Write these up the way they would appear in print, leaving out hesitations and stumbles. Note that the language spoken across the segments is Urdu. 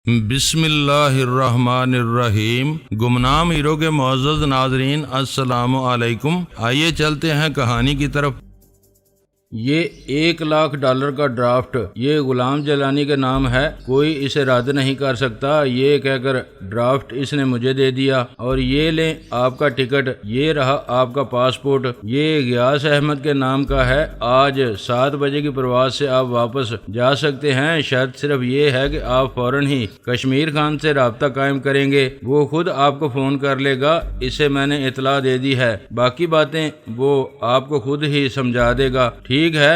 بسم اللہ الرحمن الرحیم۔ گمنام ہیرو کے معزز ناظرین، السلام علیکم۔ آئیے چلتے ہیں کہانی کی طرف۔ یہ $1,00,000 کا ڈرافٹ یہ غلام جیلانی کے نام ہے، کوئی اسے رد نہیں کر سکتا، یہ کہہ کر ڈرافٹ اس نے مجھے دے دیا، اور یہ لیں آپ کا ٹکٹ، یہ رہا آپ کا پاسپورٹ، یہ غیاث احمد کے نام کا ہے، آج 7 بجے کی پرواز سے آپ واپس جا سکتے ہیں، شرط صرف یہ ہے کہ آپ فوراً ہی کشمیر خان سے رابطہ قائم کریں گے، وہ خود آپ کو فون کر لے گا، اسے میں نے اطلاع دے دی ہے، باقی باتیں وہ آپ کو خود ہی سمجھا دے گا۔ ٹھیک ہے،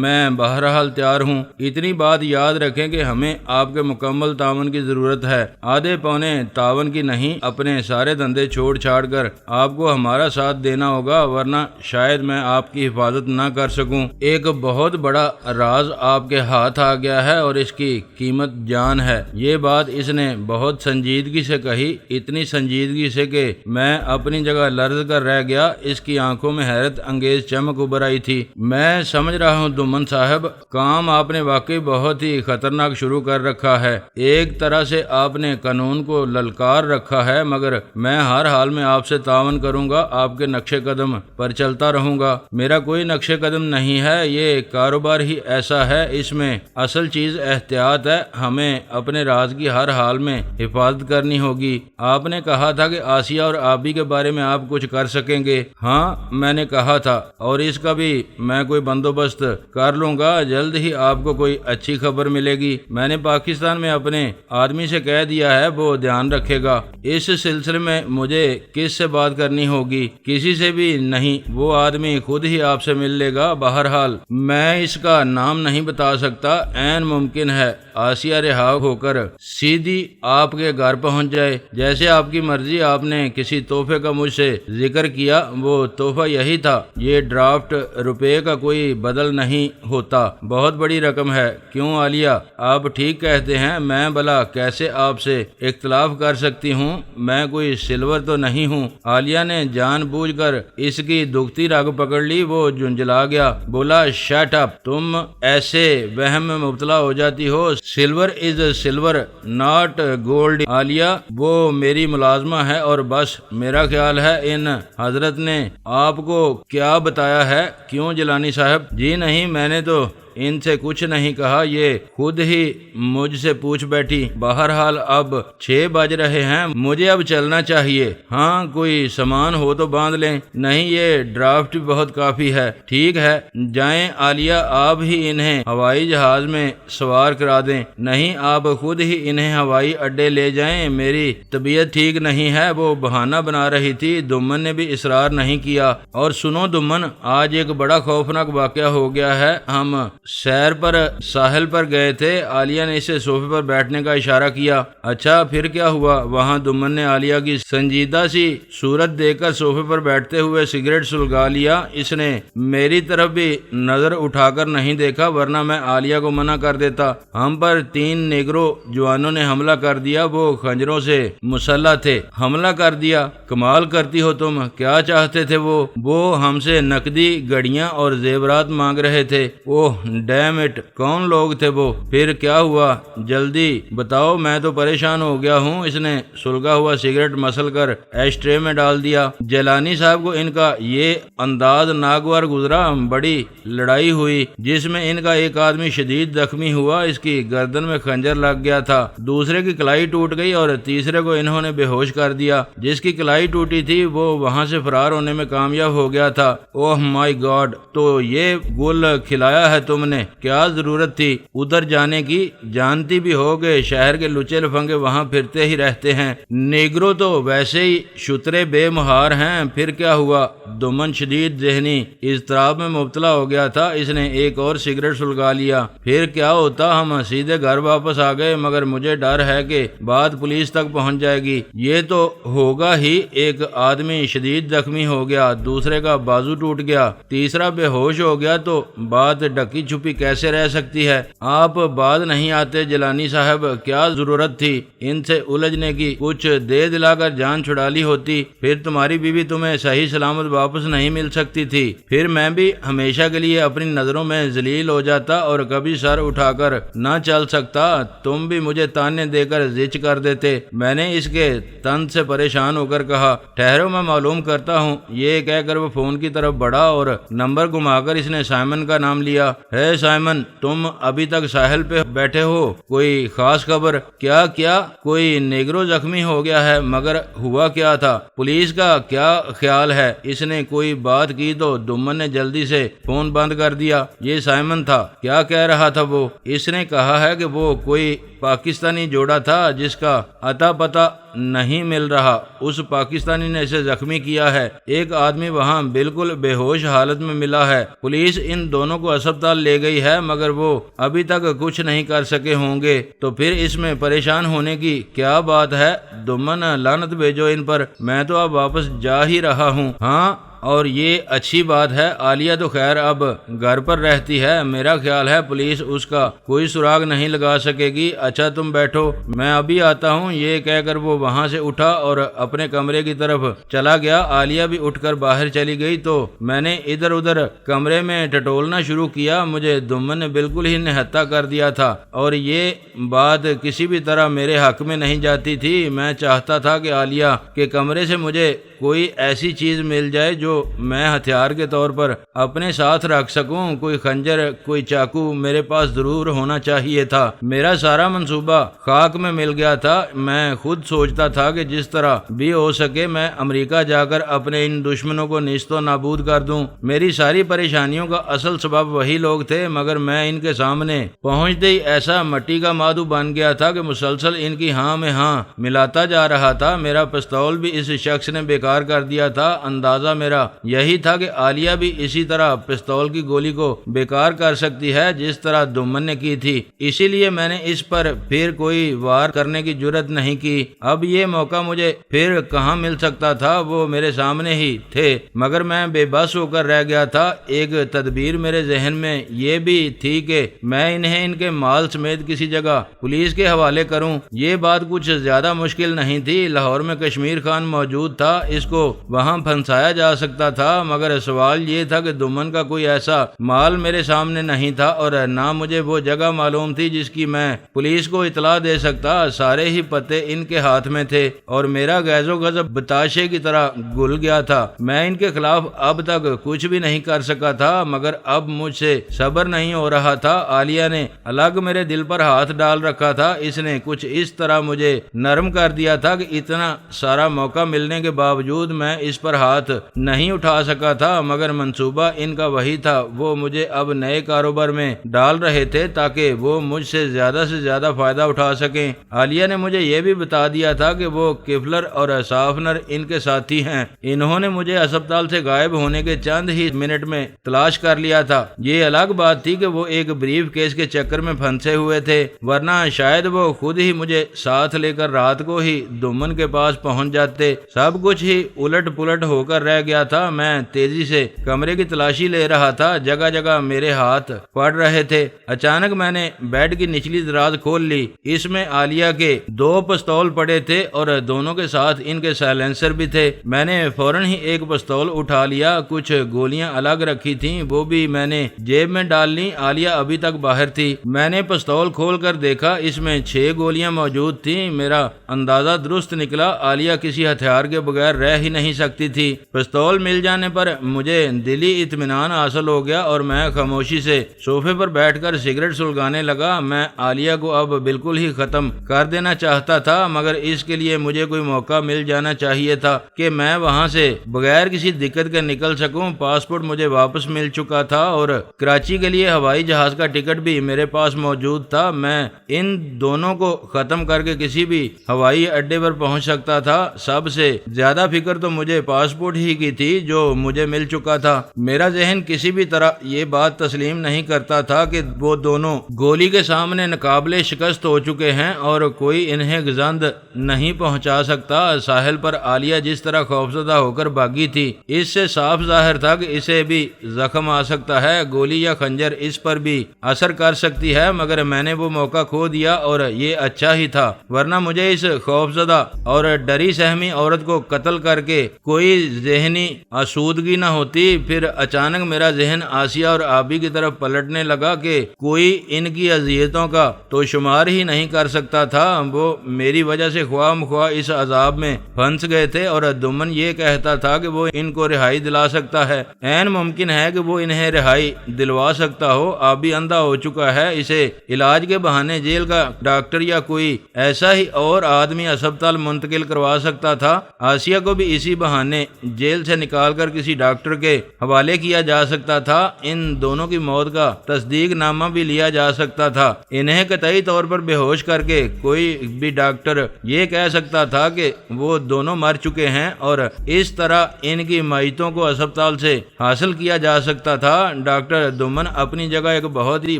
میں بہرحال تیار ہوں۔ اتنی بات یاد رکھیں کہ ہمیں آپ کے مکمل تعاون کی ضرورت ہے، آدھے پونے تعاون کی نہیں، اپنے سارے دھندے چھوڑ چھاڑ کر آپ کو ہمارا ساتھ دینا ہوگا، ورنہ شاید میں آپ کی حفاظت نہ کر سکوں۔ ایک بہت بڑا راز آپ کے ہاتھ آ گیا ہے اور اس کی قیمت جان ہے۔ یہ بات اس نے بہت سنجیدگی سے کہی، اتنی سنجیدگی سے کہ میں اپنی جگہ لرز کر رہ گیا، اس کی آنکھوں میں حیرت انگیز چمک ابھر آئی تھی۔ میں سمجھ رہا ہوں دمن صاحب، کام آپ نے واقعی بہت ہی خطرناک شروع کر رکھا ہے، ایک طرح سے آپ نے قانون کو للکار رکھا ہے، مگر میں ہر حال میں آپ سے تعاون کروں گا، آپ کے نقش قدم پر چلتا رہوں گا۔ میرا کوئی نقش قدم نہیں ہے، یہ کاروبار ہی ایسا ہے، اس میں اصل چیز احتیاط ہے، ہمیں اپنے راز کی ہر حال میں حفاظت کرنی ہوگی۔ آپ نے کہا تھا کہ آسیہ اور آبی کے بارے میں آپ کچھ کر سکیں گے۔ ہاں، میں نے کہا تھا، اور اس کا بھی میں کوئی بندوبست کر لوں گا، جلد ہی آپ کو کوئی اچھی خبر ملے گی۔ میں نے پاکستان میں اپنے آدمی سے کہہ دیا ہے، وہ دھیان رکھے گا۔ اس سلسلے میں مجھے کس سے بات کرنی ہوگی؟ کسی سے بھی نہیں، وہ آدمی خود ہی آپ سے مل لے گا۔ بہرحال میں اس کا نام نہیں بتا سکتا، عین ممکن ہے آسیہ رہا ہو کر سیدھی آپ کے گھر پہنچ جائے، جیسے آپ کی مرضی۔ آپ نے کسی تحفے کا مجھ سے ذکر کیا، وہ تحفہ یہی تھا، یہ ڈرافٹ روپے کا کوئی بدل نہیں ہوتا، بہت بڑی رقم ہے۔ کیوں عالیہ، آپ ٹھیک کہتے ہیں، میں بھلا کیسے آپ سے اختلاف کر سکتی ہوں، میں کوئی سلور تو نہیں ہوں۔ عالیہ نے جان بوجھ کر اس کی دکھتی رگ پکڑ لی، وہ جھنجھلا گیا، بولا شٹ اپ، تم ایسے وہم میں مبتلا ہو جاتی ہو، silver is silver not gold. Aliya وہ میری ملازمہ ہے اور بس، میرا خیال ہے ان حضرت نے آپ کو کیا بتایا ہے؟ کیوں جیلانی صاحب؟ جی نہیں، میں نے تو ان سے کچھ نہیں کہا، یہ خود ہی مجھ سے پوچھ بیٹھی۔ بہرحال اب 6 بج رہے ہیں، مجھے اب چلنا چاہیے۔ ہاں، کوئی سامان ہو تو باندھ لیں۔ نہیں، یہ ڈرافٹ بہت کافی ہے۔ ٹھیک ہے، جائیں عالیہ، آپ ہی انہیں ہوائی جہاز میں سوار کرا دیں۔ نہیں، آپ خود ہی انہیں ہوائی اڈے لے جائیں، میری طبیعت ٹھیک نہیں ہے، وہ بہانہ بنا رہی تھی۔ دمن نے بھی اصرار نہیں کیا۔ اور سنو دمن، آج ایک بڑا خوفناک واقعہ ہو گیا ہے، ہم سیر پر ساحل پر گئے تھے، عالیہ نے اسے صوفے پر بیٹھنے کا اشارہ کیا۔ اچھا، پھر کیا ہوا؟ وہاں دمن نے عالیہ کی سنجیدہ سی صورت دیکھ کر صوفے پر بیٹھتے ہوئے سگریٹ سلگا لیا۔ اس نے میری طرف بھی نظر اٹھا کر نہیں دیکھا، ورنہ میں عالیہ کو منع کر دیتا۔ ہم پر 3 نیگرو جوانوں نے حملہ کر دیا، وہ خنجروں سے مسلح تھے۔ حملہ کر دیا؟ کمال کرتی ہو تم، کیا چاہتے تھے وہ ہم سے نقدی گھڑیاں اور زیورات مانگ رہے تھے۔ اوہ ڈیم اٹ، کون لوگ تھے وہ؟ پھر کیا ہوا؟ جلدی بتاؤ، میں تو پریشان ہو گیا ہوں۔ اس نے سلگا ہوا سگریٹ مسل کر ایش ٹرے میں ڈال دیا۔ جیلانی صاحب کو ان کا یہ انداز ناگوار گزرا، بڑی لڑائی ہوئی جس میں ان کا ایک آدمی شدید زخمی ہوا، اس کی گردن میں خنجر لگ گیا تھا، دوسرے کی کلائی ٹوٹ گئی اور تیسرے کو انہوں نے بے ہوش کر دیا۔ جس کی کلائی ٹوٹی تھی وہ وہاں سے فرار ہونے میں کامیاب ہو گیا تھا۔ اوہ مائی گاڈ، تو یہ گل کھلایا ہے تم نے؟ کیا ضرورت تھی ادھر جانے کی؟ جانتی بھی ہو کہ شہر کے لچے لفنگے وہاں پھرتے ہی رہتے ہیں، نیگرو تو ویسے ہی شترے بے مہار ہیں۔ پھر کیا ہوا؟ دمن شدید ذہنی اضطراب میں مبتلا ہو گیا تھا، اس نے ایک اور سگریٹ سلگا لیا۔ پھر کیا ہوتا؟ ہم سیدھے گھر واپس آ گئے، مگر مجھے ڈر ہے کہ بات پولیس تک پہنچ جائے گی۔ یہ تو ہوگا ہی، ایک آدمی شدید زخمی ہو گیا، دوسرے کا بازو ٹوٹ گیا، تیسرا بے ہوش ہو گیا، تو بات ڈکی چھپی کیسے رہ سکتی ہے؟ آپ بعد نہیں آتے جیلانی صاحب، کیا ضرورت تھی ان سے الجھنے کی؟ کچھ دے دلا کر جان چھڑا لی ہوتی، پھر تمہاری بیوی تمہیں صحیح سلامت واپس نہیں مل سکتی تھی، پھر میں بھی ہمیشہ کے لیے اپنی نظروں میں ذلیل ہو جاتا اور کبھی سر اٹھا کر نہ چل سکتا، تم بھی مجھے تانے دے کر زچ کر دیتے۔ میں نے اس کے تن سے پریشان ہو کر کہا، ٹھہرو میں معلوم کرتا ہوں۔ یہ کہہ کر وہ فون کی طرف بڑھا اور نمبر گھما کر اس نے سائمن کا نام لیا۔ ہے سائمن، تم ابھی تک ساحل پہ بیٹھے ہو؟ کوئی خاص خبر؟ کیا کوئی نیگرو زخمی ہو گیا ہے؟ مگر ہوا کیا تھا؟ پولیس کا کیا خیال ہے؟ اس نے کوئی بات کی تو دمن نے جلدی سے فون بند کر دیا۔ یہ سائمن تھا، کیا کہہ رہا تھا وہ؟ اس نے کہا ہے کہ وہ کوئی پاکستانی جوڑا تھا جس کا اتا پتہ نہیں مل رہا، اس پاکستانی نے اسے زخمی کیا ہے، ایک آدمی وہاں بالکل بے ہوش حالت میں ملا ہے، پولیس ان دونوں کو ہسپتال لے گئی ہے مگر وہ ابھی تک کچھ نہیں کر سکے ہوں گے، تو پھر اس میں پریشان ہونے کی کیا بات ہے؟ دمن لعنت بھیجو ان پر، میں تو اب واپس جا ہی رہا ہوں۔ ہاں اور یہ اچھی بات ہے، عالیہ تو خیر اب گھر پر رہتی ہے، میرا خیال ہے پولیس اس کا کوئی سراغ نہیں لگا سکے گی۔ اچھا تم بیٹھو، میں ابھی آتا ہوں۔ یہ کہہ کر وہ وہاں سے اٹھا اور اپنے کمرے کی طرف چلا گیا۔ عالیہ بھی اٹھ کر باہر چلی گئی تو میں نے ادھر ادھر کمرے میں ٹٹولنا شروع کیا۔ مجھے دمن نے بالکل ہی نہتا کر دیا تھا اور یہ بات کسی بھی طرح میرے حق میں نہیں جاتی تھی۔ میں چاہتا تھا کہ عالیہ کے کمرے سے مجھے کوئی ایسی چیز مل جائے جو میں ہتھیار کے طور پر اپنے ساتھ رکھ سکوں، کوئی خنجر، کوئی چاقو میرے پاس ضرور ہونا چاہیے تھا۔ میرا سارا منصوبہ خاک میں مل گیا تھا۔ میں خود سوچتا تھا کہ جس طرح بھی ہو سکے میں امریکہ جا کر اپنے ان دشمنوں کو نیست و نابود کر دوں۔ میری ساری پریشانیوں کا اصل سبب وہی لوگ تھے مگر میں ان کے سامنے پہنچتے ہی ایسا مٹی کا مادو بن گیا تھا کہ مسلسل ان کی ہاں میں ہاں ملاتا جا رہا تھا۔ میرا پستول بھی اس شخص نے بیکار کر دیا تھا۔ اندازہ میرا یہی تھا کہ عالیہ بھی اسی طرح پستول کی گولی کو بیکار کر سکتی ہے جس طرح دمن نے کی تھی، اسی لیے میں نے اس پر پھر کوئی وار کرنے کی جرت نہیں کی۔ اب یہ موقع مجھے پھر کہاں مل سکتا تھا؟ وہ میرے سامنے ہی تھے مگر میں بے بس ہو کر رہ گیا تھا۔ ایک تدبیر میرے ذہن میں یہ بھی تھی کہ میں انہیں ان کے مال سمیت کسی جگہ پولیس کے حوالے کروں۔ یہ بات کچھ زیادہ مشکل نہیں تھی، لاہور میں کشمیر خان موجود تھا، اس کو وہاں پھنسایا جا سکتا تھا مگر سوال یہ تھا کہ دمن کا کوئی ایسا مال میرے سامنے نہیں تھا اور نہ مجھے وہ جگہ معلوم تھی جس کی میں پولیس کو اطلاع دے سکتا۔ سارے ہی پتے ان کے ہاتھ میں تھے اور میرا غیظ و غضب بتاشے کی طرح گل گیا تھا۔ میں ان کے خلاف اب تک کچھ بھی نہیں کر سکا تھا مگر اب مجھ سے صبر نہیں ہو رہا تھا۔ عالیہ نے الگ میرے دل پر ہاتھ ڈال رکھا تھا، اس نے کچھ اس طرح مجھے نرم کر دیا تھا کہ اتنا سارا موقع ملنے کے باوجود میں اس پر ہاتھ نہیں اٹھا سکا تھا مگر منصوبہ ان کا وہی تھا، وہ مجھے اب نئے کاروبار میں ڈال رہے تھے تاکہ وہ مجھ سے زیادہ فائدہ اٹھا سکیں۔ عالیہ نے مجھے یہ بھی بتا دیا تھا کہ وہ کفلر اور صافنر ان کے ساتھی ہیں، انہوں نے مجھے ہسپتال سے غائب ہونے کے چند ہی منٹ میں تلاش کر لیا تھا۔ یہ الگ بات تھی کہ وہ ایک بریف کیس کے چکر میں پھنسے ہوئے تھے ورنہ شاید وہ خود ہی مجھے ساتھ لے کر رات کو ہی دمن کے پاس پہنچ جاتے۔ سب کچھ ہی الٹ پلٹ ہو کر رہ گیا تھا۔ میں تیزی سے کمرے کی تلاشی لے رہا تھا، جگہ جگہ میرے ہاتھ پڑ رہے تھے۔ اچانک میں نے بیڈ کی نچلی دراز کھول لی، اس میں عالیہ کے 2 پستول پڑے تھے اور دونوں کے ساتھ ان کے سائلنسر بھی تھے۔ میں نے فوراً ہی ایک پستول اٹھا لیا، کچھ گولیاں الگ رکھی تھیں وہ بھی میں نے جیب میں ڈال لی۔ عالیہ ابھی تک باہر تھی۔ میں نے پستول کھول کر دیکھا، اس میں 6 گولیاں موجود تھیں۔ میرا اندازہ درست نکلا، عالیہ کسی ہتھیار کے بغیر رہ ہی نہیں سکتی تھی۔ پستول مل جانے پر مجھے دلی اطمینان حاصل ہو گیا اور میں خاموشی سے صوفے پر بیٹھ کر سگریٹ سلگانے لگا۔ میں عالیہ کو اب بالکل ہی ختم کر دینا چاہتا تھا مگر اس کے لیے مجھے کوئی موقع مل جانا چاہیے تھا کہ میں وہاں سے بغیر کسی دقت کے نکل سکوں۔ پاسپورٹ مجھے واپس مل چکا تھا اور کراچی کے لیے ہوائی جہاز کا ٹکٹ بھی میرے پاس موجود تھا۔ میں ان دونوں کو ختم کر کے کسی بھی ہوائی اڈے پر پہنچ سکتا تھا۔ سب سے زیادہ فکر تو مجھے پاسپورٹ ہی کی تھی تھی جو مجھے مل چکا تھا۔ میرا ذہن کسی بھی طرح یہ بات تسلیم نہیں کرتا تھا کہ وہ دونوں گولی کے سامنے ناقابل شکست ہو چکے ہیں اور کوئی انہیں گزند نہیں پہنچا سکتا۔ ساحل پر عالیہ جس طرح خوفزدہ ہو کر بھاگی تھی، اس سے صاف ظاہر تھا کہ اسے بھی زخم آ سکتا ہے، گولی یا خنجر اس پر بھی اثر کر سکتی ہے، مگر میں نے وہ موقع کھو دیا اور یہ اچھا ہی تھا، ورنہ مجھے اس خوفزدہ اور ڈری سہمی عورت کو قتل کر کے کوئی ذہنی آسودگی نہ ہوتی۔ پھر اچانک میرا ذہن آسیہ اور آبی کی طرف پلٹنے لگا کہ کوئی ان کی اذیتوں کا تو شمار ہی نہیں کر سکتا تھا۔ وہ میری وجہ سے خواہ مخواہ اس عذاب میں پھنس گئے تھے اور دمن یہ کہتا تھا کہ وہ ان کو رہائی دلا سکتا ہے۔ عین ممکن ہے کہ وہ انہیں رہائی دلوا سکتا ہو۔ آبی اندھا ہو چکا ہے، اسے علاج کے بہانے جیل کا ڈاکٹر یا کوئی ایسا ہی اور آدمی اسپتال منتقل کروا سکتا تھا۔ آسیہ کو بھی اسی بہانے جیل سے نکال کر کسی ڈاکٹر کے حوالے کیا جا سکتا تھا۔ ان دونوں کی موت کا تصدیق نامہ بھی لیا جا سکتا تھا۔ انہیں قطعی طور پر بے ہوش کر کے کوئی بھی ڈاکٹر یہ کہہ سکتا تھا کہ وہ دونوں مر چکے ہیں اور اس طرح ان کی میتوں کو اسپتال سے حاصل کیا جا سکتا تھا۔ ڈاکٹر دمن اپنی جگہ ایک بہت ہی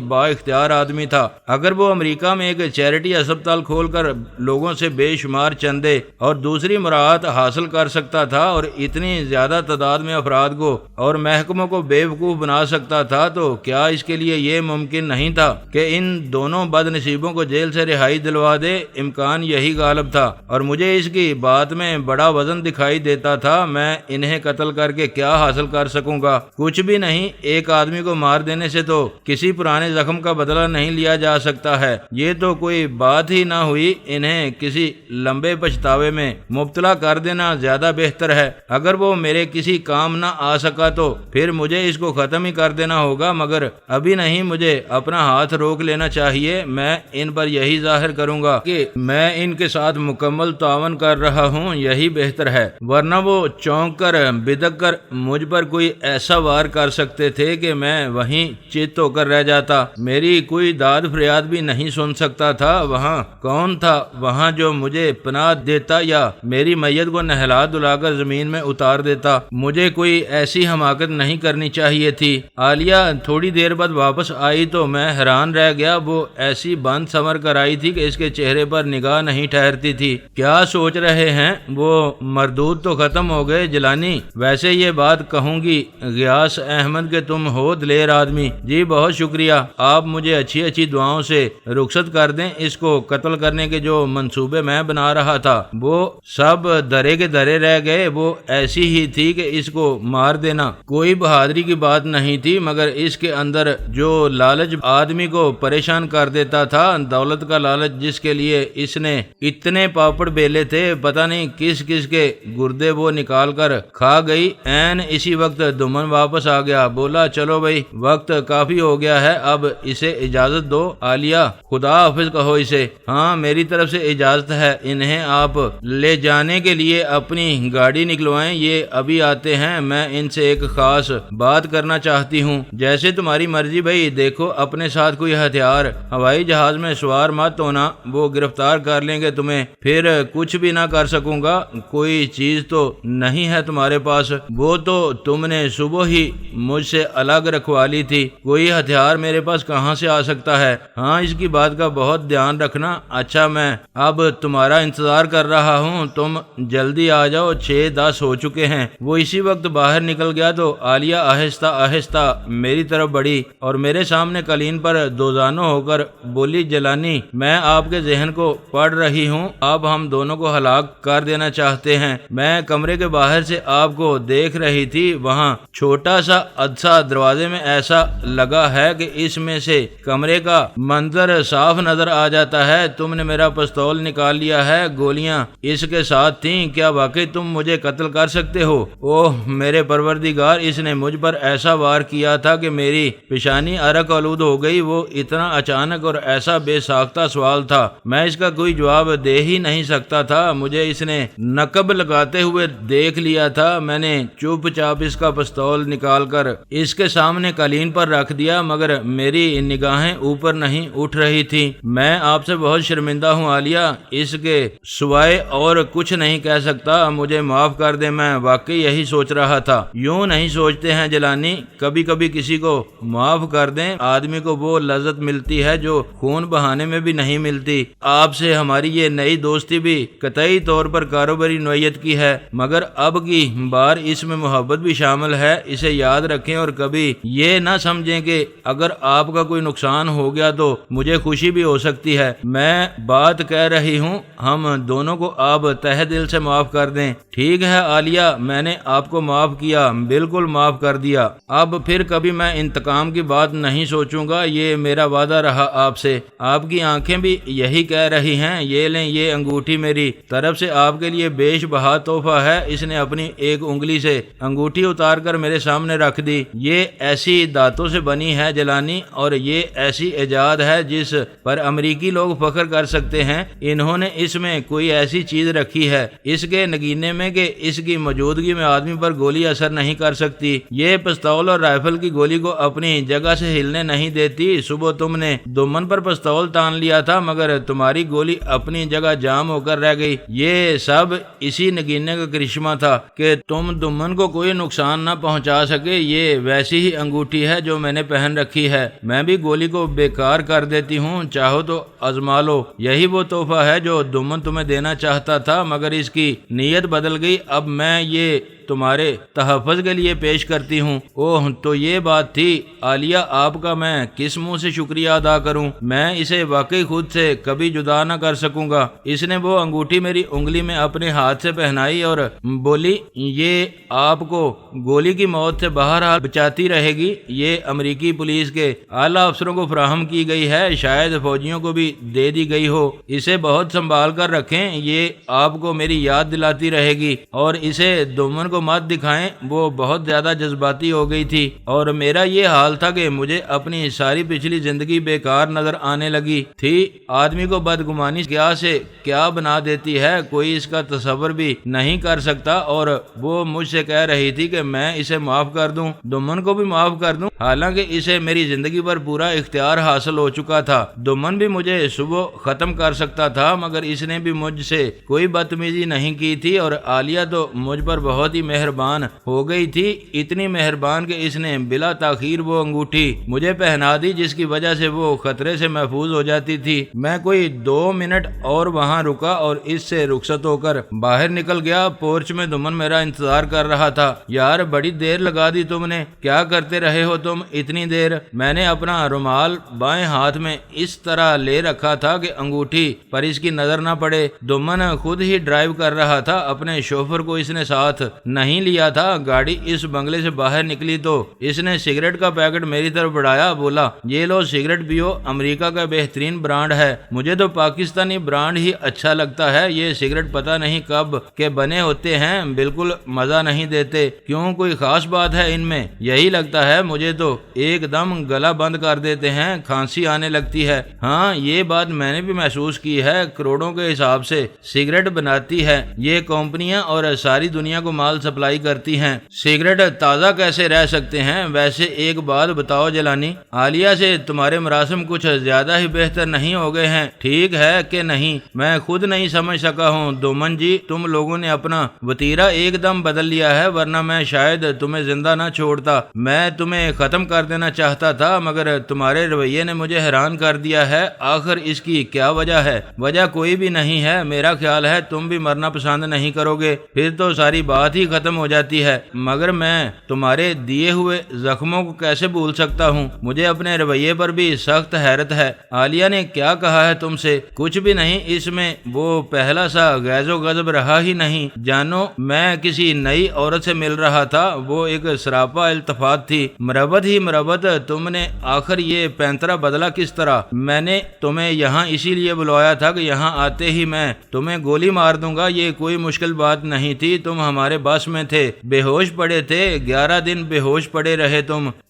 با اختیار آدمی تھا۔ اگر وہ امریکہ میں ایک چیریٹی اسپتال کھول کر لوگوں سے بے شمار چندے اور دوسری مراعات حاصل کر سکتا تھا اور اتنی زیادہ تعداد میں افراد کو اور محکموں کو بے وقوف بنا سکتا تھا، تو کیا اس کے لیے یہ ممکن نہیں تھا کہ ان دونوں بد نصیبوں کو جیل سے رہائی دلوا دے؟ امکان یہی غالب تھا اور مجھے اس کی بات میں بڑا وزن دکھائی دیتا تھا۔ میں انہیں قتل کر کے کیا حاصل کر سکوں گا؟ کچھ بھی نہیں۔ ایک آدمی کو مار دینے سے تو کسی پرانے زخم کا بدلہ نہیں لیا جا سکتا ہے۔ یہ تو کوئی بات ہی نہ ہوئی۔ انہیں کسی لمبے پچھتاوے میں مبتلا کر دینا زیادہ بہتر ہے۔ اگر وہ میرے کسی کام نہ آ سکا تو پھر مجھے اس کو ختم ہی کر دینا ہوگا، مگر ابھی نہیں، مجھے اپنا ہاتھ روک لینا چاہیے۔ میں ان پر یہی ظاہر کروں گا کہ میں ان کے ساتھ مکمل تعاون کر رہا ہوں، یہی بہتر ہے، ورنہ وہ چونک کر بدک کر مجھ پر کوئی ایسا وار کر سکتے تھے کہ میں وہیں چت ہو کر رہ جاتا۔ میری کوئی داد فریاد بھی نہیں سن سکتا تھا۔ وہاں کون تھا وہاں جو مجھے پناہ دیتا یا میری میت کو نہلا دلا کر زمین میں اتار دیتا؟ مجھے کوئی ایسی حماقت نہیں کرنی چاہیے تھی۔ عالیہ تھوڑی دیر بعد واپس آئی تو میں حیران رہ گیا۔ وہ ایسی بند سمر کر آئی تھی کہ اس کے چہرے پر نگاہ نہیں ٹھہرتی تھی۔ کیا سوچ رہے ہیں؟ وہ مردود تو ختم ہو گئے جیلانی۔ ویسے یہ بات کہوں گی غیاث احمد کہ تم ہو دلیر آدمی۔ جی بہت شکریہ، آپ مجھے اچھی اچھی دعاؤں سے رخصت کر دیں۔ اس کو قتل کرنے کے جو منصوبے میں بنا رہا تھا وہ سب درے کے درے رہ گئے۔ وہ ایسی ہی تھی کہ اس کو مار دینا کوئی بہادری کی بات نہیں تھی، مگر اس کے اندر جو لالچ آدمی کو پریشان کر دیتا تھا، دولت کا لالچ جس کے لیے اس نے اتنے پاپڑ بیلے تھے، پتہ نہیں کس کس کے گردے وہ نکال کر کھا گئی۔ عین اسی وقت دمن واپس آ گیا، بولا چلو بھائی وقت کافی ہو گیا ہے، اب اسے اجازت دو۔ عالیہ خدا حافظ کہو اسے۔ ہاں میری طرف سے اجازت ہے، انہیں آپ لے جانے کے لیے اپنی گاڑی نکلوائیں، یہ ابھی آتے ہیں، میں ان سے ایک خاص بات کرنا چاہتی ہوں۔ جیسے تمہاری مرضی بھائی، دیکھو اپنے ساتھ کوئی ہتھیار ہوائی جہاز میں سوار مت ہونا، وہ گرفتار کر لیں گے تمہیں، پھر کچھ بھی نہ کر سکوں گا۔ کوئی چیز تو نہیں ہے تمہارے پاس؟ وہ تو تم نے صبح ہی مجھ سے الگ رکھوا لی تھی، کوئی ہتھیار میرے پاس کہاں سے آ سکتا ہے؟ ہاں اس کی بات کا بہت دھیان رکھنا۔ اچھا میں اب تمہارا انتظار کر رہا ہوں، تم جلدی آ جاؤ، 6:10 ہو چکے ہیں۔ وہ اسی وقت باہر نکل گیا تو عالیہ آہستہ آہستہ میری طرف بڑھی اور میرے سامنے قالین پر دوزانوں ہو کر بولی، جیلانی میں آپ کے ذہن کو پڑھ رہی ہوں، اب ہم دونوں کو ہلاک کر دینا چاہتے ہیں۔ میں کمرے کے باہر سے آپ کو دیکھ رہی تھی، وہاں چھوٹا سا عدسہ دروازے میں ایسا لگا ہے کہ اس میں سے کمرے کا منظر صاف نظر آ جاتا ہے۔ تم نے میرا پستول نکال لیا ہے، گولیاں اس کے ساتھ تھیں، کیا واقعی تم مجھے قتل کر سکتے ہو؟ اوہ میرے پروردگار، اس نے مجھ پر ایسا وار کیا تھا کہ میری پیشانی عرق آلود ہو گئی۔ وہ اتنا اچانک اور ایسا بے ساختہ سوال تھا، میں اس کا کوئی جواب دے ہی نہیں سکتا تھا۔ مجھے اس نے نقب لگاتے ہوئے دیکھ لیا تھا۔ میں نے چپ چاپ اس کا پستول نکال کر اس کے سامنے قالین پر رکھ دیا، مگر میری نگاہیں اوپر نہیں اٹھ رہی تھی۔ میں آپ سے بہت شرمندہ ہوں عالیہ، اس کے سوائے اور کچھ نہیں کہہ سکتا، مجھے معاف کر دیں، میں واقعی بھی یہی سوچ رہا تھا۔ یوں نہیں سوچتے ہیں جیلانی، کبھی کبھی کسی کو معاف کر دیں، آدمی کو وہ لذت ملتی ہے جو خون بہانے میں بھی نہیں ملتی۔ آپ سے ہماری یہ نئی دوستی بھی قطعی طور پر کاروباری نوعیت کی ہے، مگر اب کی بار اس میں محبت بھی شامل ہے، اسے یاد رکھیں اور کبھی یہ نہ سمجھیں کہ اگر آپ کا کوئی نقصان ہو گیا تو مجھے خوشی بھی ہو سکتی ہے۔ میں بات کہہ رہی ہوں، ہم دونوں کو آپ تہ دل سے معاف کر دیں۔ ٹھیک ہے عالیہ، میں نے آپ کو معاف کیا، بالکل معاف کر دیا۔ اب پھر کبھی میں انتقام کی بات نہیں سوچوں گا، یہ میرا وعدہ رہا آپ سے۔ آپ کی آنکھیں بھی یہی کہہ رہی ہیں۔ یہ لیں، یہ انگوٹھی میری طرف سے آپ کے لیے بیش بہا تحفہ ہے۔ اس نے اپنی ایک انگلی سے انگوٹھی اتار کر میرے سامنے رکھ دی۔ یہ ایسی دھاتوں سے بنی ہے جیلانی، اور یہ ایسی ایجاد ہے جس پر امریکی لوگ فخر کر سکتے ہیں۔ انہوں نے اس میں کوئی ایسی چیز رکھی ہے اس کے نگینے میں کہ اس کی موجودگی میں آدمی پر گولی اثر نہیں کر سکتی۔ یہ پستول اور رائفل کی گولی کو اپنی جگہ سے ہلنے نہیں دیتی۔ صبح تم نے دمن پر پستول تان لیا تھا، مگر تمہاری گولی اپنی جگہ جام ہو کر رہ گئی۔ یہ سب اسی نگینے کا کرشمہ تھا کہ تم دمن کو کوئی نقصان نہ پہنچا سکے۔ یہ ویسی ہی انگوٹھی ہے جو میں نے پہن رکھی ہے۔ میں بھی گولی کو بیکار کر دیتی ہوں، چاہو تو آزما لو۔ یہی وہ تحفہ ہے جو دمن تمہیں دینا چاہتا تھا، مگر اس کی نیت بدل گئی۔ اب میں یہ تمہارے تحفظ کے لیے پیش کرتی ہوں۔ اوہ، تو یہ بات تھی عالیہ، آپ کا میں کس منہ سے شکریہ ادا کروں؟ میں اسے واقعی خود سے کبھی جدا نہ کر سکوں گا۔ اس نے وہ انگوٹھی میری انگلی میں اپنے ہاتھ سے پہنائی اور بولی، یہ آپ کو گولی کی موت سے بہرحال بچاتی رہے گی۔ یہ امریکی پولیس کے اعلیٰ افسروں کو فراہم کی گئی ہے، شاید فوجیوں کو بھی دے دی گئی ہو۔ اسے بہت سنبھال کر رکھیں، یہ آپ کو میری یاد دلاتی رہے گی، اور اسے دمن کو مت دکھائیں، وہ بہت زیادہ جذباتی ہو گئی تھی، اور میرا یہ حال تھا کہ مجھے اپنی ساری پچھلی زندگی بیکار نظر آنے لگی تھی۔ آدمی کو بدگمانی کیا سے کیا بنا دیتی ہے، کوئی اس کا تصور بھی نہیں کر سکتا۔ اور وہ مجھ سے کہہ رہی تھی کہ میں اسے معاف کر دوں، دمن کو بھی معاف کر دوں، حالانکہ اسے میری زندگی پر پورا اختیار حاصل ہو چکا تھا۔ دمن بھی مجھے صبح ختم کر سکتا تھا، مگر اس نے بھی مجھ سے کوئی بدتمیزی نہیں کی تھی، اور عالیہ تو مجھ پر بہت ہی مہربان ہو گئی تھی، اتنی مہربان کہ اس نے بلا تاخیر وہ انگوٹھی مجھے پہنا دی، جس کی وجہ سے وہ خطرے سے محفوظ ہو جاتی تھی۔ میں کوئی 2 منٹ اور وہاں رکا اور اس سے رخصت ہو کر باہر نکل گیا۔ پورچ میں دمن میرا انتظار کر رہا تھا۔ یار، بڑی دیر لگا دی تم نے، کیا کرتے رہے ہو تم اتنی دیر؟ میں نے اپنا رومال بائیں ہاتھ میں اس طرح لے رکھا تھا کہ انگوٹھی پر اس کی نظر نہ پڑے۔ دمن خود ہی ڈرائیو کر رہا تھا، اپنے شوفر کو اس نے ساتھ نہیں لیا تھا۔ گاڑی اس بنگلے سے باہر نکلی تو اس نے سگریٹ کا پیکٹ میری طرف بڑھایا، بولا، یہ لو سگریٹ پیو، امریکہ کا بہترین برانڈ ہے۔ مجھے تو پاکستانی برانڈ ہی اچھا لگتا ہے، یہ سگریٹ پتہ نہیں کب کے بنے ہوتے ہیں، بالکل مزہ نہیں دیتے۔ کیوں، کوئی خاص بات ہے ان میں؟ یہی لگتا ہے مجھے تو ایک دم گلا بند کر دیتے ہیں، کھانسی آنے لگتی ہے۔ ہاں، یہ بات میں نے بھی محسوس کی ہے، کروڑوں کے حساب سے سگریٹ بناتی ہے یہ کمپنیاں اور ساری دنیا کو مال سپلائی کرتی ہیں، سگریٹ تازہ کیسے رہ سکتے ہیں؟ ویسے ایک بات بتاؤ جیلانی، عالیہ سے تمہارے مراسم کچھ زیادہ ہی بہتر نہیں ہو گئے ہیں، ٹھیک ہے کہ نہیں؟ میں خود نہیں سمجھ سکا ہوں دومن جی، تم لوگوں نے اپنا وتیرہ ایک دم بدل لیا ہے، ورنہ میں شاید تمہیں زندہ نہ چھوڑتا۔ میں تمہیں ختم کر دینا چاہتا تھا، مگر تمہارے رویے نے مجھے حیران کر دیا ہے۔ آخر اس کی کیا وجہ ہے؟ وجہ کوئی بھی نہیں ہے، میرا خیال ہے تم بھی مرنا پسند نہیں کرو گے، پھر تو ساری بات ہی ختم ہو جاتی ہے، مگر میں تمہارے دیے ہوئے زخموں کو کیسے بھول سکتا ہوں؟ مجھے اپنے رویے پر بھی سخت حیرت ہے۔ عالیہ نے کیا کہا ہے تم سے؟ کچھ بھی نہیں، اس میں وہ پہلا سا غیظ و غضب رہا ہی نہیں۔ جانو، میں کسی نئی عورت سے مل رہا تھا، وہ ایک سراپا التفات تھی۔ مربت ہی مربت، تم نے آخر یہ پینترا بدلا کس طرح؟ میں نے تمہیں یہاں اسی لیے بلوایا تھا کہ یہاں آتے ہی میں تمہیں گولی مار دوں گا، یہ کوئی مشکل بات نہیں تھی، تم ہمارے بس میں تھے، بے ہوش پڑے تھے، 11 دن بے ہوش پڑے رہے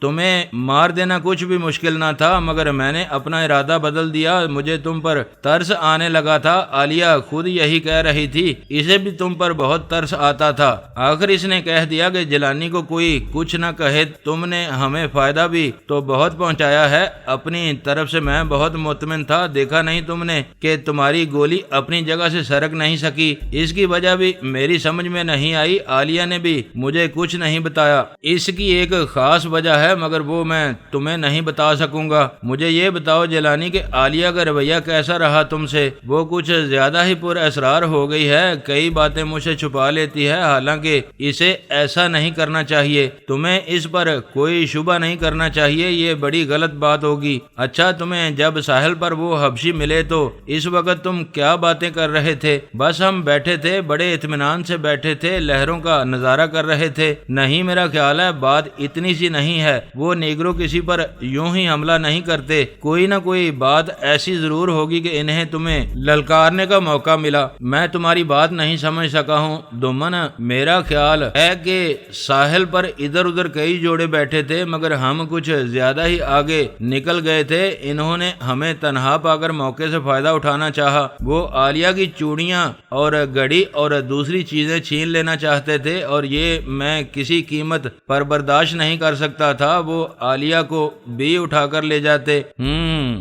تمہیں مار دینا کچھ بھی مشکل نہ تھا، مگر میں نے اپنا ارادہ بدل دیا، مجھے تم پر ترس آنے لگا تھا۔ عالیہ خود یہی کہہ رہی تھی، اسے بھی تم پر بہت ترس آتا تھا۔ آخر اس نے کہہ دیا کہ جیلانی کو کوئی کچھ نہ کہے، تم نے ہمیں فائدہ بھی تو بہت پہنچایا ہے، اپنی طرف سے میں بہت مطمئن تھا، دیکھا نہیں تم نے کہ تمہاری گولی اپنی جگہ سے سرک نہیں سکی، اس کی وجہ بھی میری سمجھ میں نہیں آئی۔ عالیہ نے بھی مجھے کچھ نہیں بتایا۔ اس کی ایک خاص وجہ ہے مگر وہ میں تمہیں نہیں بتا سکوں گا۔ مجھے یہ بتاؤ جیلانی کہ عالیہ کا رویہ کیسا رہا تم سے؟ وہ کچھ زیادہ ہی پر اسرار ہو گئی ہے، کئی باتیں مجھ سے چھپا لیتی ہے، حالانکہ اسے ایسا نہیں کرنا چاہیے۔ تمہیں اس پر کوئی شبہ نہیں کرنا چاہیے، یہ بڑی غلط بات ہوگی۔ اچھا، تمہیں جب ساحل پر وہ حبشی ملے تو اس وقت تم کیا باتیں کر رہے تھے؟ بس ہم بیٹھے تھے، بڑے اطمینان سے بیٹھے تھے، لہروں کا نظارہ کر رہے تھے۔ نہیں، میرا خیال ہے بات اتنی سی نہیں ہے، وہ نیگرو کسی پر یوں ہی حملہ نہیں کرتے، کوئی نہ کوئی بات ایسی ضرور ہوگی کہ انہیں تمہیں للکارنے کا موقع ملا۔ میں تمہاری بات نہیں سمجھ سکا ہوں دومن، میرا خیال ہے کہ ساحل پر ادھر ادھر کئی جوڑے بیٹھے تھے مگر ہم کچھ زیادہ ہی آگے نکل گئے تھے، انہوں نے ہمیں تنہا پا کر موقع سے فائدہ اٹھانا چاہا۔ وہ عالیہ کی چوڑیاں اور گھڑی اور دوسری چیزیں چھین لینا چاہتے تھے اور یہ میں کسی قیمت پر برداشت نہیں کر سکتا تھا، وہ عالیہ کو بھی اٹھا کر لے جاتے۔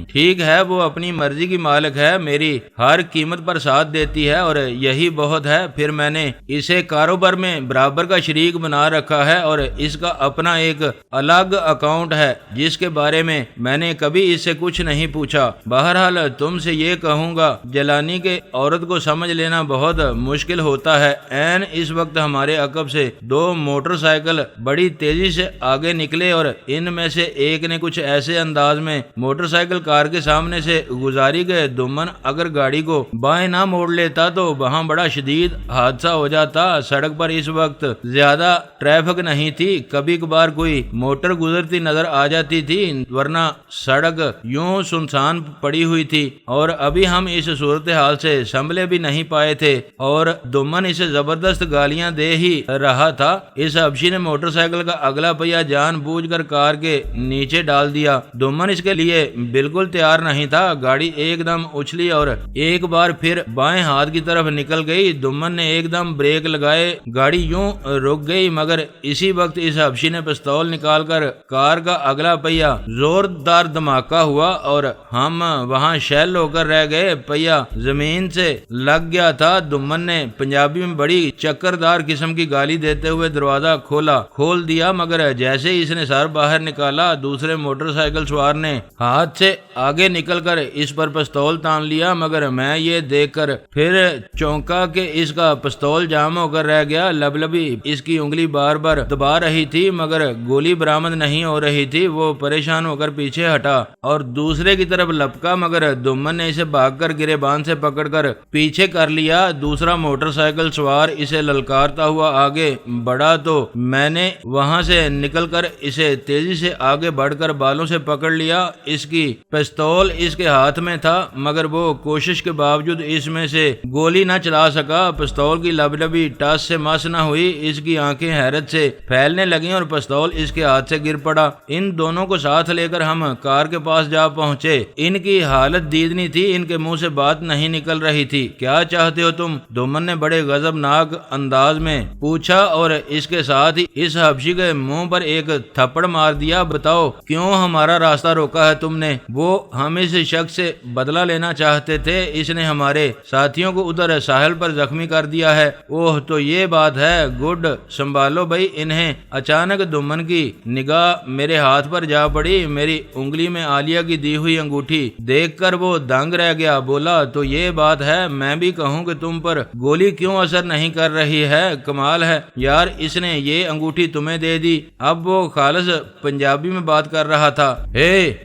ٹھیک ہے، وہ اپنی مرضی کی مالک ہے، میری ہر قیمت پر ساتھ دیتی ہے اور یہی بہت ہے۔ پھر میں نے اسے کاروبار میں برابر کا شریک بنا رکھا ہے اور اس کا اپنا ایک الگ اکاؤنٹ ہے جس کے بارے میں میں نے کبھی اس سے کچھ نہیں پوچھا۔ بہرحال تم سے یہ کہوں گا جیلانی کہ عورت کو سمجھ لینا بہت مشکل ہوتا ہے۔ عین اس وقت ہمارے عقب سے دو موٹر سائیکل بڑی تیزی سے آگے نکلے اور ان میں سے ایک نے کچھ ایسے انداز میں موٹر سائیکل کار کے سامنے سے گزاری گئے دومن اگر گاڑی کو بائیں نہ موڑ لیتا تو وہاں بڑا شدید حادثہ ہو جاتا۔ سڑک پر اس وقت زیادہ ٹریفک نہیں تھی، کبھی کبھار کوئی موٹر گزرتی نظر آ جاتی تھی ورنہ سڑک یوں سنسان پڑی ہوئی تھی اور ابھی ہم اس صورتحال سے سنبھلے بھی نہیں پائے تھے اور دومن اسے زبردست گالیاں دے ہی رہا تھا۔ اس حبشی نے موٹر سائیکل کا اگلا پہیہ جان بوجھ کر کار کے نیچے ڈال دیا۔ دومن اس کے لیے بالکل تیار نہیں تھا، گاڑی ایک دم اچھلی اور ایک بار پھر بائیں ہاتھ کی طرف نکل گئی۔ دومن نے ایک دم بریک لگائے، گاڑی یوں رک گئی مگر اسی وقت اس حبشی نے پستول نکال کر کار کا اگلا پہیہ زوردار دھماکہ ہوا اور ہم وہاں شیل ہو کر رہ گئے، پہیہ زمین سے لگ گیا تھا۔ دومن نے پنجابی میں بڑی چکردار قسم کی گالی دیتے ہوئے دروازہ کھول دیا مگر جیسے ہی اس نے سر باہر نکالا دوسرے موٹر سائیکل سوار نے ہاتھ سے آگے نکل کر اس پر پستول تان لیا مگر میں یہ دیکھ کر پھر چونکا کہ اس کا پستول جام ہو کر رہ گیا۔ لبلبی اس کی انگلی بار بار دبا رہی تھی مگر گولی برآمد نہیں ہو رہی تھی۔ وہ پریشان ہو کر پیچھے ہٹا اور دوسرے کی طرف لپکا مگر دومن نے اسے بھاگ کر گریبان سے پکڑ کر پیچھے کر لیا۔ دوسرا موٹر سائیکل سوار اسے للکارتا ہوا آگے بڑھا تو میں نے وہاں سے نکل کر اسے تیزی سے آگے بڑھ کر بالوں سے پکڑ لیا۔ اس کی پستول اس کے ہاتھ میں تھا مگر وہ کوشش کے باوجود اس میں سے گولی نہ چلا سکا۔ پستول کی لبلبی ٹاس سے مس نہ ہوئی، اس کی آنکھیں حیرت سے پھیلنے لگیں اور پستول اس کے ہاتھ سے گر پڑا۔ ان دونوں کو ساتھ لے کر ہم کار کے پاس جا پہنچے۔ ان کی حالت دیدنی تھی، ان کے منہ سے بات نہیں نکل رہی تھی۔ کیا چاہتے ہو تم؟ دومن نے بڑے غضبناک انداز میں پوچھا اور اس کے ساتھ ہی اس حبشی کے منہ پر ایک تھپڑ مار دیا۔ بتاؤ کیوں ہمارا راستہ روکا ہے تم نے؟ وہ ہم اس شخص سے بدلہ لینا چاہتے تھے، اس نے ہمارے ساتھیوں کو ادھر ساحل پر زخمی کر دیا ہے۔ اوہ تو یہ بات ہے، گڈ، سنبھالو بھائی انہیں۔ اچانک دومن کی نگاہ میرے ہاتھ پر جا پڑی، میری انگلی میں عالیہ کی دی ہوئی انگوٹھی دیکھ کر وہ دنگ رہ گیا۔ بولا تو یہ بات ہے، میں بھی کہوں کہ تم پر گولی کیوں اثر نہیں کر رہی ہے؟ کمال ہے یار، اس نے یہ انگوٹھی تمہیں دے دی۔ اب وہ خالص پنجابی میں بات کر رہا تھا۔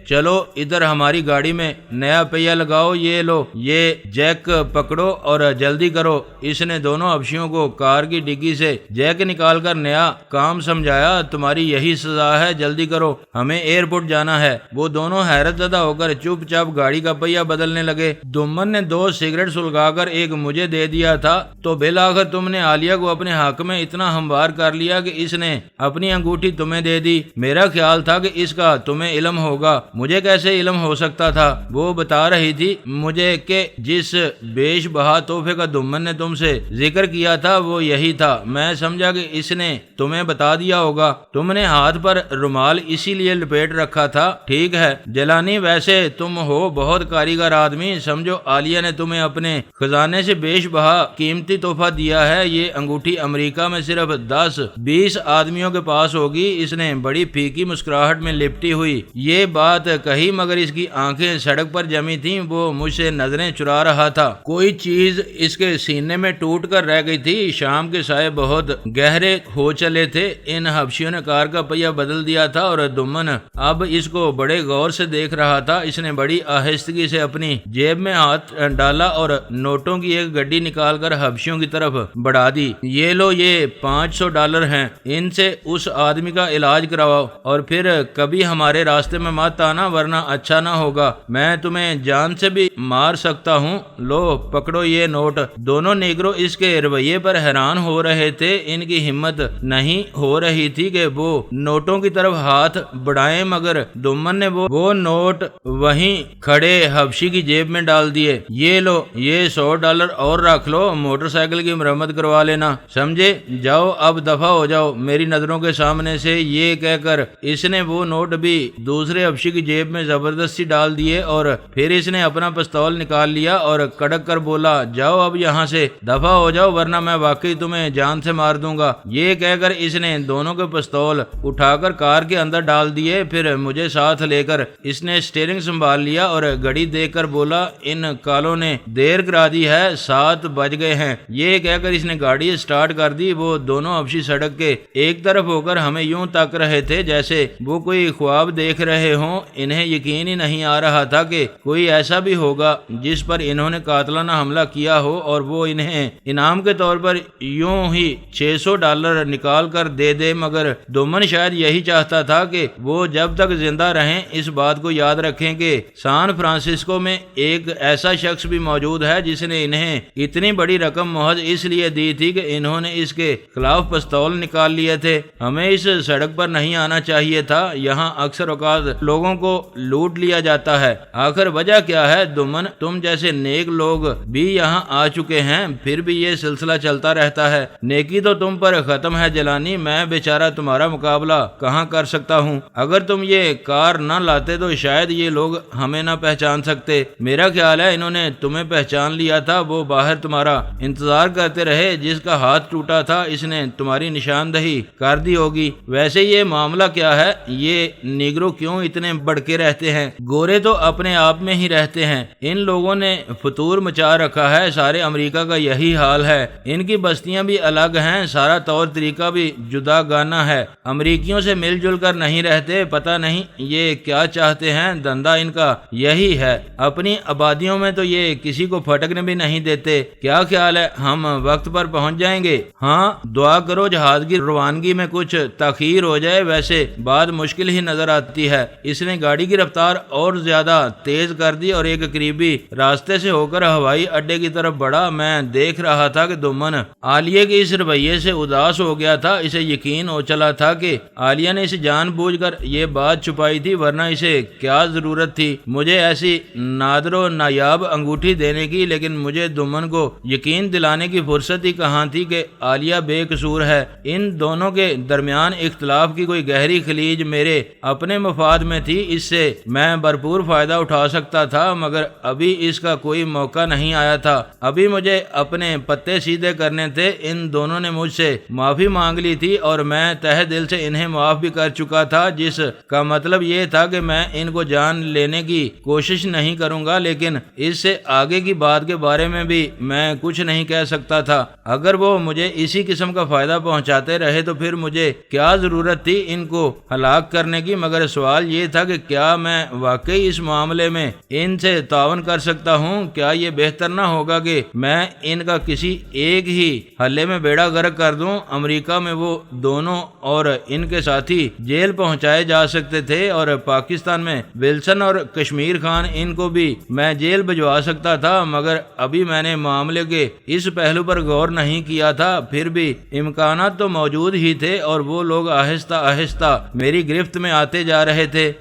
چلو ادھر ہماری گاڑی میں نیا پہیہ لگاؤ، یہ لو، یہ جیک پکڑو اور جلدی کرو۔ اس نے دونوں حبشیوں کو کار کی ڈگی سے جیک نکال کر نیا کام سمجھایا۔ تمہاری یہی سزا ہے، جلدی کرو، ہمیں ایئرپورٹ جانا ہے۔ وہ دونوں حیرت زدہ ہو کر چپ چاپ گاڑی کا پہیہ بدلنے لگے۔ دومن نے 2 سگریٹ سلگا کر ایک مجھے دے دیا تھا۔ تو بالآخر تم نے عالیہ کو اپنے حق میں اتنا ہموار کر لیا کہ اس نے اپنی انگوٹھی تمہیں دے دی۔ میرا خیال تھا کہ اس کا تمہیں علم ہوگا۔ مجھے کیسے علم ہو سکتا تھا؟ وہ بتا رہی تھی مجھے کہ جس بیش بہا تحفے کا دومن نے تم سے ذکر کیا تھا وہ یہی تھا۔ میں سمجھا کہ اس نے تمہیں بتا دیا ہوگا۔ تم نے ہاتھ پر رومال اسی لیے لپیٹ رکھا تھا۔ ٹھیک ہے جیلانی، ویسے تم ہو بہت کاریگر آدمی، سمجھو عالیہ نے تمہیں اپنے خزانے سے بیش بہا قیمتی تحفہ دیا ہے۔ یہ انگوٹھی امریکہ میں صرف 10-20 آدمیوں کے پاس ہوگی۔ اس نے بڑی پھیکی مسکراہٹ میں لپٹی ہوئی یہ بات کہی، مگر اس کی آنکھیں سڑک پر جمی تھیں۔ وہ مجھ سے نظریں چرا رہا تھا۔ کوئی چیز اس کے سینے میں ٹوٹ کر رہ گئی تھی۔ شام کے سائے بہت گہرے ہو چلے تھے۔ ان حبشیوں نے کار کا پہیہ بدل دیا تھا اور دمن اب اس کو بڑے غور سے دیکھ رہا تھا۔ اس نے بڑی آہستگی سے اپنی جیب میں ہاتھ ڈالا اور نوٹوں کی ایک گڈی نکال کر حبشیوں کی طرف بڑھا دی۔ یہ لو، یہ $500 ہیں، ان سے اس آدمی کا علاج کرواؤ اور پھر کبھی ہمارے راستے میں مت آنا ورنہ اچھا نہ ہوگا، میں تمہیں جان سے بھی مار سکتا ہوں۔ لو پکڑو یہ نوٹ۔ دونوں نیگرو اس کے رویے پر حیران ہو رہے تھے۔ ان کی ہمت نہیں ہو رہی تھی کہ وہ نوٹوں کی طرف ہاتھ بڑھائیں، مگر دمن نے وہ نوٹ وہیں کھڑے حبشی کی جیب میں ڈال دیے۔ یہ لو، یہ $100 اور رکھ لو، موٹر سائیکل کی مرمت کروا لینا، سمجھے؟ جاؤ اب دفع ہو جاؤ میری نظروں کے سامنے سے۔ یہ کہہ کر اس نے وہ نوٹ بھی دوسرے حبشی کی جیب میں زبردستی ڈال دیے اور پھر اس نے اپنا پستول نکال لیا اور کڑک کر بولا، جاؤ اب یہاں سے دفع ہو جاؤ ورنہ میں واقعی تمہیں جان سے مار دوں گا۔ یہ کہہ کر اس نے دونوں کے پستول اٹھا کر کار کے اندر ڈال دیے۔ پھر مجھے ساتھ لے کر اس نے اسٹیئرنگ سنبھال لیا اور گھڑی دیکھ کر بولا، ان کالوں نے دیر کرا دی ہے، 7 بج گئے ہیں۔ یہ کہہ کر اس نے گاڑی سٹارٹ کر دی۔ وہ دونوں حبشی سڑک کے ایک طرف ہو کر ہمیں یوں تک رہے تھے جیسے وہ کوئی خواب دیکھ رہے ہوں۔ انہیں یقین ہی نہیں آ رہا تھا کہ کوئی ایسا بھی ہوگا جس پر انہوں نے قاتلانہ حملہ کیا ہو اور وہ انہیں انعام کے طور پر یوں ہی $600 نکال کر دے دے، مگر دمن شاید یہی چاہتا تھا کہ وہ جب تک زندہ رہیں اس بات کو یاد رکھیں کہ سان فرانسسکو میں ایک ایسا شخص بھی موجود ہے جس نے انہیں اتنی بڑی رقم محض اس لیے دی تھی کہ انہوں نے اس کے خلاف پستول نکال لیے تھے۔ ہمیں اس سڑک پر نہیں آنا چاہیے تھا، یہاں اکثر اوقات لوگوں کو لوٹ لیا جاتا ہے۔ آخر وجہ کیا ہے دمن؟ تم جیسے نیک لوگ بھی یہاں آ چکے ہیں، پھر بھی یہ سلسلہ چلتا رہتا ہے۔ نیکی تو تم پر ختم ہے جیلانی، میں بیچارہ تمہارا مقابلہ کہاں کر سکتا ہوں؟ اگر تم یہ کار نہ لاتے تو شاید یہ لوگ ہمیں نہ پہچان سکتے۔ میرا خیال ہے انہوں نے تمہیں پہچان لیا تھا، وہ باہر تمہارا انتظار کرتے رہے۔ جس کا ہاتھ ٹوٹا تھا اس نے تمہاری نشاندہی کر دی ہوگی۔ ویسے یہ معاملہ کیا ہے؟ یہ نیگرو کیوں اتنے بڑکے رہتے ہیں؟ گورے تو اپنے آپ میں ہی رہتے ہیں، ان لوگوں نے فطور مچا رکھا ہے۔ سارے امریکہ کا یہی حال ہے، ان کی بستیاں بھی الگ ہیں، سارا طور طریقہ بھی جدا گانا ہے، امریکیوں سے مل جل کر نہیں رہتے۔ پتہ نہیں یہ کیا چاہتے ہیں، دندہ ان کا یہی ہے۔ اپنی آبادیوں میں تو یہ کسی کو پھٹکنے بھی نہیں دیتے۔ کیا خیال ہے ہم وقت پر پہنچ جائیں گے؟ ہاں، دعا کرو جہاز کی روانگی میں کچھ تاخیر ہو جائے، ویسے بات مشکل ہی نظر آتی ہے۔ اس نے گاڑی کی رفتار اور زیادہ تیز کر دی اور ایک قریبی راستے سے ہو کر ہوائی اڈے کی طرف بڑھا۔ میں دیکھ رہا تھا کہ دمن عالیہ کے اس رویے سے اداس ہو گیا تھا۔ اسے یقین ہو چلا تھا کہ عالیہ نے اسے جان بوجھ کر یہ بات چھپائی تھی، ورنہ اسے کیا ضرورت تھی مجھے ایسی نادر و نایاب انگوٹھی دینے کی۔ لیکن مجھے دمن کو یقین دلانے کی فرصت ہی کہاں تھی کہ عالیہ بے قصور ہے۔ ان دونوں کے درمیان اختلاف کی کوئی گہری خلیج میرے اپنے مفاد میں تھی، اس سے میں بھرپور فائدہ اٹھا سکتا تھا، مگر ابھی اس کا کوئی موقع نہیں آیا تھا۔ ابھی مجھے اپنے پتے سیدھے کرنے تھے۔ ان دونوں نے مجھ سے معافی مانگ لی تھی اور میں تہ دل سے انہیں معاف بھی کر چکا تھا، جس کا مطلب یہ تھا کہ میں ان کو جان لینے کی کوشش نہیں کروں گا، لیکن اس سے آگے کی بات کے بارے میں بھی میں کچھ نہیں کہہ سکتا تھا۔ اگر وہ مجھے اسی قسم کا فائدہ پہنچاتے رہے تو پھر مجھے کیا ضرورت تھی ان کو ہلاک کرنے کی؟ مگر سوال یہ تھا کہ کیا میں واقعی اس معاملے میں ان سے تعاون کر سکتا ہوں؟ کیا یہ بہتر نہ ہوگا کہ میں ان کا کسی ایک ہی حلے میں بیڑا غرق کر دوں؟ امریکہ میں وہ دونوں اور ان کے ساتھی جیل پہنچائے جا سکتے تھے اور پاکستان میں ولسن اور کشمیر خان، ان کو بھی میں جیل بھجوا سکتا تھا، مگر ابھی میں نے معاملے کے اس پہلو پر غور نہیں کیا تھا۔ پھر بھی امکانات تو موجود ہی تھے اور وہ لوگ آہستہ آہستہ میری گرفت میں آتے جا رہے تھے۔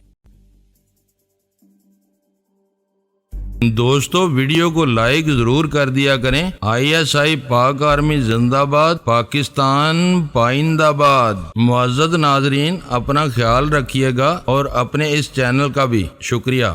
دوستو ویڈیو کو لائک ضرور کر دیا کریں۔ ISI پاک آرمی زندہ باد، پاکستان پائندہ باد۔ معزز ناظرین، اپنا خیال رکھیے گا اور اپنے اس چینل کا بھی شکریہ۔